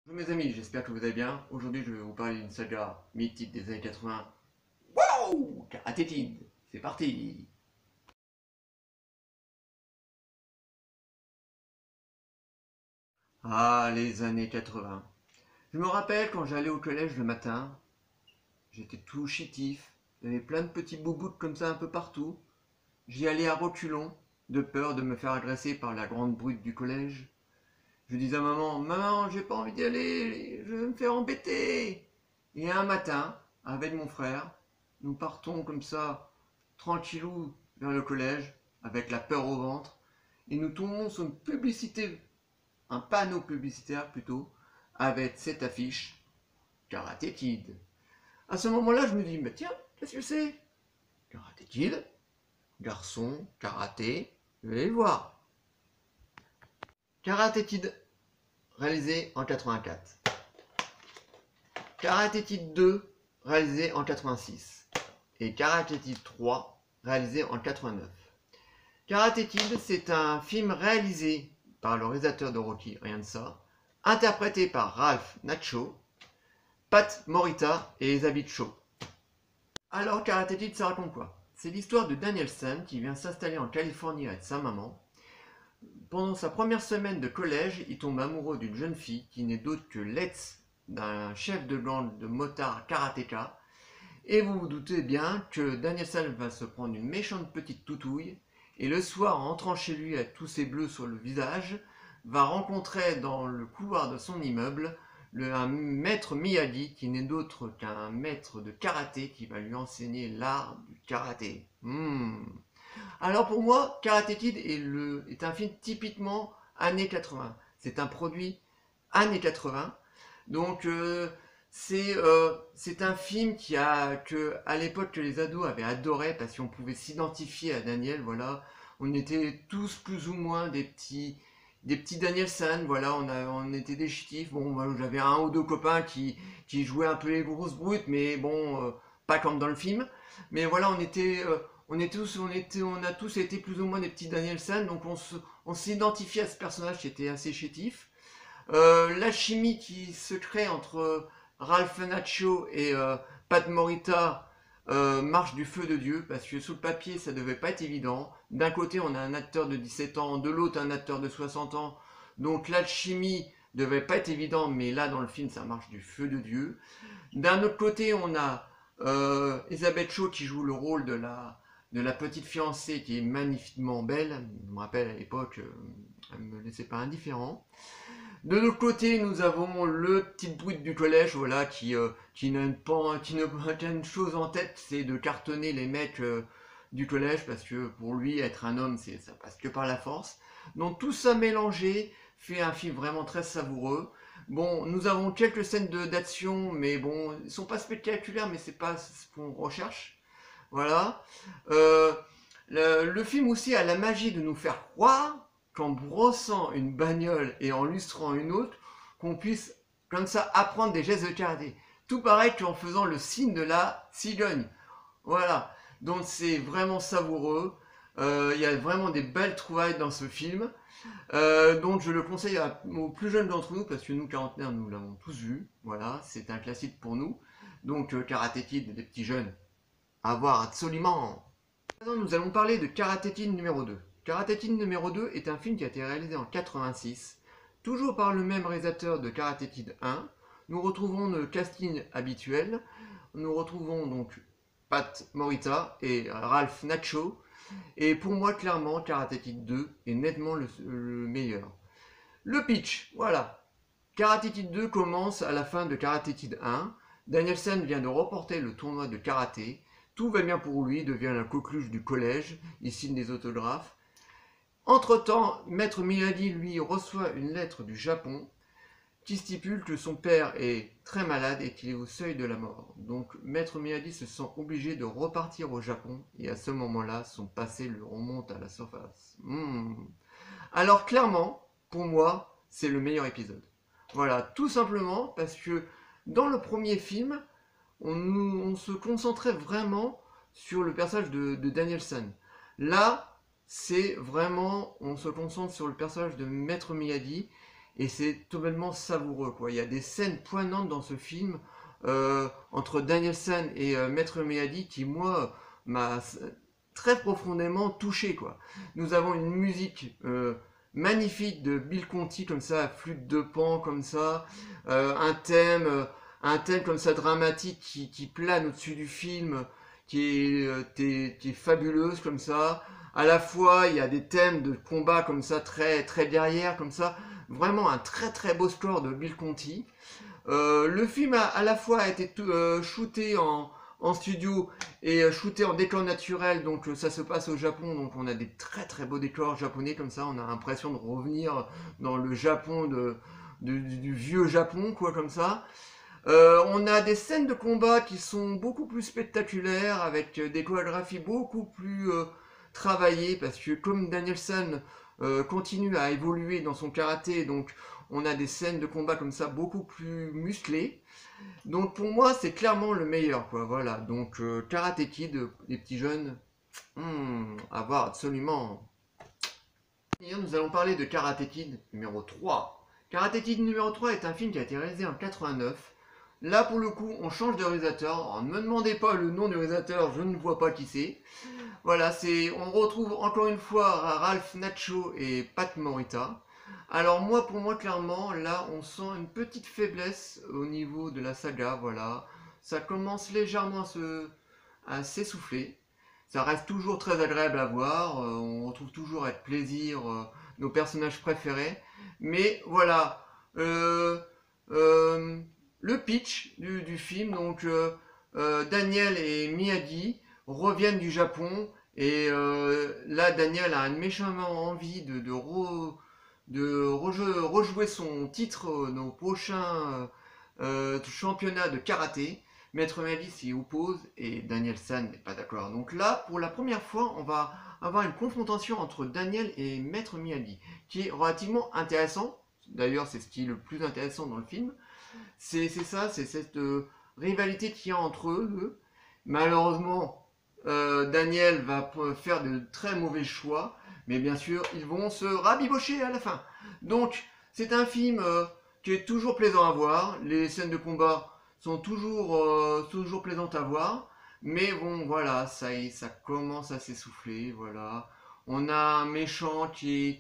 Bonjour mes amis, j'espère que vous allez bien. Aujourd'hui, je vais vous parler d'une saga mythique des années 80. Wow, Karate Kid, c'est parti. Ah, les années 80. Je me rappelle quand j'allais au collège le matin, j'étais tout chétif, j'avais plein de petits boubous comme ça un peu partout. J'y allais à reculons, de peur de me faire agresser par la grande brute du collège. Je disais à maman, maman, j'ai pas envie d'y aller, je vais me faire embêter. Et un matin, avec mon frère, nous partons comme ça, tranquillou, vers le collège, avec la peur au ventre, et nous tombons sur une publicité, un panneau publicitaire plutôt, avec cette affiche, Karate Kid. À ce moment-là, je me dis, mais tiens, qu'est-ce que c'est? Karate Kid, garçon, karaté, je vais aller le voir. Karate Kid, réalisé en 84. Karate Kid 2, réalisé en 86. Et Karate Kid 3, réalisé en 89. Karate Kid, c'est un film réalisé par le réalisateur de Rocky, rien de ça, interprété par Ralph Nacho, Pat Morita et Elizabeth Shaw. Alors, Karate Kid, ça raconte quoi? C'est l'histoire de Daniel San qui vient s'installer en Californie avec sa maman. Pendant sa première semaine de collège, il tombe amoureux d'une jeune fille qui n'est d'autre que l'ex d'un chef de gang de motards karatéka. Et vous vous doutez bien que Daniel San va se prendre une méchante petite toutouille et le soir, en rentrant chez lui avec tous ses bleus sur le visage, va rencontrer dans le couloir de son immeuble un maître Miyagi qui n'est d'autre qu'un maître de karaté qui va lui enseigner l'art du karaté. Alors pour moi, Karate Kid est un film typiquement années 80. C'est un produit années 80. Donc c'est un film que à l'époque que les ados avaient adoré parce qu'on pouvait s'identifier à Daniel. Voilà, on était tous plus ou moins des petits Daniel San. Voilà, on était des ch'tifs. Bon, moi, j'avais un ou deux copains qui jouaient un peu les grosses brutes, mais bon, pas comme dans le film. Mais voilà, on a tous été plus ou moins des petits Daniel San, donc on s'identifiait à ce personnage qui était assez chétif. La chimie qui se crée entre Ralph Macchio et Pat Morita marche du feu de Dieu, parce que sous le papier ça devait pas être évident. D'un côté on a un acteur de 17 ans, de l'autre un acteur de 60 ans, donc l'alchimie devait pas être évident, mais là dans le film ça marche du feu de Dieu. D'un autre côté on a Elizabeth Shaw qui joue le rôle de la petite fiancée qui est magnifiquement belle. Je me rappelle à l'époque, elle me laissait pas indifférent. De l'autre côté, nous avons le petit brut du collège, voilà, qui n'a qu'une chose en tête, c'est de cartonner les mecs du collège, parce que pour lui, être un homme, ça passe que par la force. Donc tout ça mélangé fait un film vraiment très savoureux. Bon, nous avons quelques scènes d'action, mais bon, ils sont pas spectaculaires, mais c'est pas ce qu'on recherche. Voilà. Euh, le film aussi a la magie de nous faire croire qu'en brossant une bagnole et en lustrant une autre, qu'on puisse comme ça apprendre des gestes de karaté. Tout pareil qu'en faisant le signe de la cigogne. Voilà. Donc c'est vraiment savoureux. Il y a vraiment des belles trouvailles dans ce film. Donc je le conseille aux plus jeunes d'entre nous, parce que nous, quarantenaires, nous l'avons tous vu. Voilà, c'est un classique pour nous. Donc Karate Kid, des petits jeunes, à voir absolument. Maintenant, nous allons parler de Karate Kid numéro 2. Karate Kid numéro 2 est un film qui a été réalisé en 86, toujours par le même réalisateur de Karate Kid 1. Nous retrouvons le casting habituel. Nous retrouvons donc Pat Morita et Ralph Nacho. Et pour moi, clairement, Karate Kid 2 est nettement le meilleur. Le pitch, voilà. Karate Kid 2 commence à la fin de Karate Kid 1. Danielson vient de remporter le tournoi de karaté. Tout va bien pour lui, il devient la coqueluche du collège, il signe des autographes. Entre-temps, Maître Miyagi, lui, reçoit une lettre du Japon qui stipule que son père est très malade et qu'il est au seuil de la mort. Donc Maître Miyagi se sent obligé de repartir au Japon et à ce moment-là, son passé lui remonte à la surface. Alors clairement, pour moi, c'est le meilleur épisode. Voilà, tout simplement parce que dans le premier film, on se concentrait vraiment sur le personnage de Danielson. Là, c'est vraiment, on se concentre sur le personnage de Maître Miyagi et c'est totalement savoureux, quoi. Il y a des scènes poignantes dans ce film entre Daniel San et Maître Miyagi qui, moi, m'a très profondément touché, quoi. Nous avons une musique magnifique de Bill Conti, comme ça, à flûte de pan, comme ça, un thème comme ça dramatique qui plane au-dessus du film, qui est fabuleuse, comme ça. À la fois, il y a des thèmes de combat comme ça, très, très guerrière, comme ça. Vraiment un très très beau score de Bill Conti. Le film à la fois a été shooté en studio et shooté en décor naturel, donc ça se passe au Japon, donc on a des très très beaux décors japonais comme ça, on a l'impression de revenir dans le Japon du vieux Japon, quoi, comme ça. On a des scènes de combat qui sont beaucoup plus spectaculaires, avec des chorégraphies beaucoup plus travaillées, parce que comme Daniel-san continue à évoluer dans son karaté, donc on a des scènes de combat comme ça beaucoup plus musclées. Donc pour moi, c'est clairement le meilleur, quoi. Voilà, donc Karate Kid, les petits jeunes, à voir absolument. Et nous allons parler de Karate Kid numéro 3. Karate Kid numéro 3 est un film qui a été réalisé en 89. Là, pour le coup, on change de réalisateur. Alors, ne me demandez pas le nom du réalisateur, je ne vois pas qui c'est. Voilà, on retrouve encore une fois Ralph Nacho et Pat Morita. Alors moi, pour moi, clairement, là, on sent une petite faiblesse au niveau de la saga, voilà. Ça commence légèrement à s'essouffler. Ça reste toujours très agréable à voir, on retrouve toujours avec plaisir nos personnages préférés. Mais voilà, le pitch du film, donc Daniel et Miyagi reviennent du Japon, et là, Daniel a une méchante envie rejouer son titre au prochain championnat de karaté. Maître Miyagi s'y oppose et Daniel San n'est pas d'accord. Donc là, pour la première fois, on va avoir une confrontation entre Daniel et Maître Miyagi, qui est relativement intéressant. D'ailleurs, c'est ce qui est le plus intéressant dans le film. C'est ça, c'est cette rivalité qu'il y a entre eux. Malheureusement, Daniel va faire de très mauvais choix, mais bien sûr, ils vont se rabibocher à la fin. Donc, c'est un film qui est toujours plaisant à voir. Les scènes de combat sont toujours plaisantes à voir. Mais bon, voilà, ça commence à s'essouffler, voilà. On a un méchant qui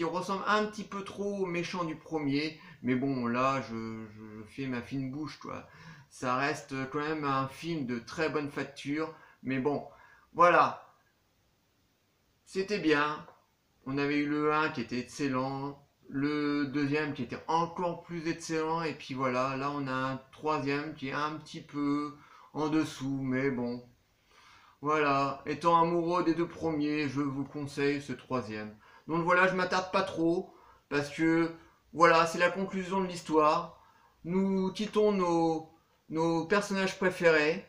ressemble un petit peu trop au méchant du premier. Mais bon, là, je fais ma fine bouche, quoi. Ça reste quand même un film de très bonne facture. Mais bon, voilà. C'était bien. On avait eu le 1 qui était excellent. Le deuxième qui était encore plus excellent. Et puis voilà, là on a un troisième qui est un petit peu en dessous. Mais bon, voilà. Étant amoureux des deux premiers, je vous conseille ce troisième. Donc voilà, je m'attarde pas trop. Parce que voilà, c'est la conclusion de l'histoire. Nous quittons nos personnages préférés.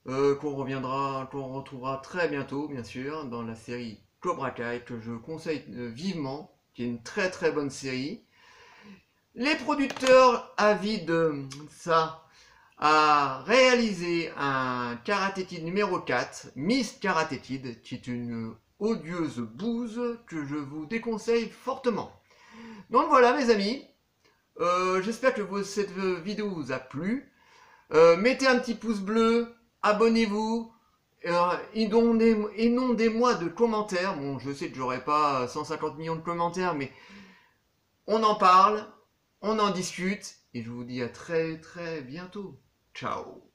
Qu'on retrouvera très bientôt, bien sûr, dans la série Cobra Kai, que je conseille vivement, qui est une très très bonne série. Les producteurs avides de ça a réalisé un Karate Kid numéro 4, Miss Karate Kid, qui est une odieuse bouse que je vous déconseille fortement. Donc voilà mes amis, j'espère que cette vidéo vous a plu. Mettez un petit pouce bleu, abonnez-vous, inondez-moi de commentaires. Bon, je sais que j'aurai pas 150 millions de commentaires, mais on en parle, on en discute, et je vous dis à très très bientôt. Ciao.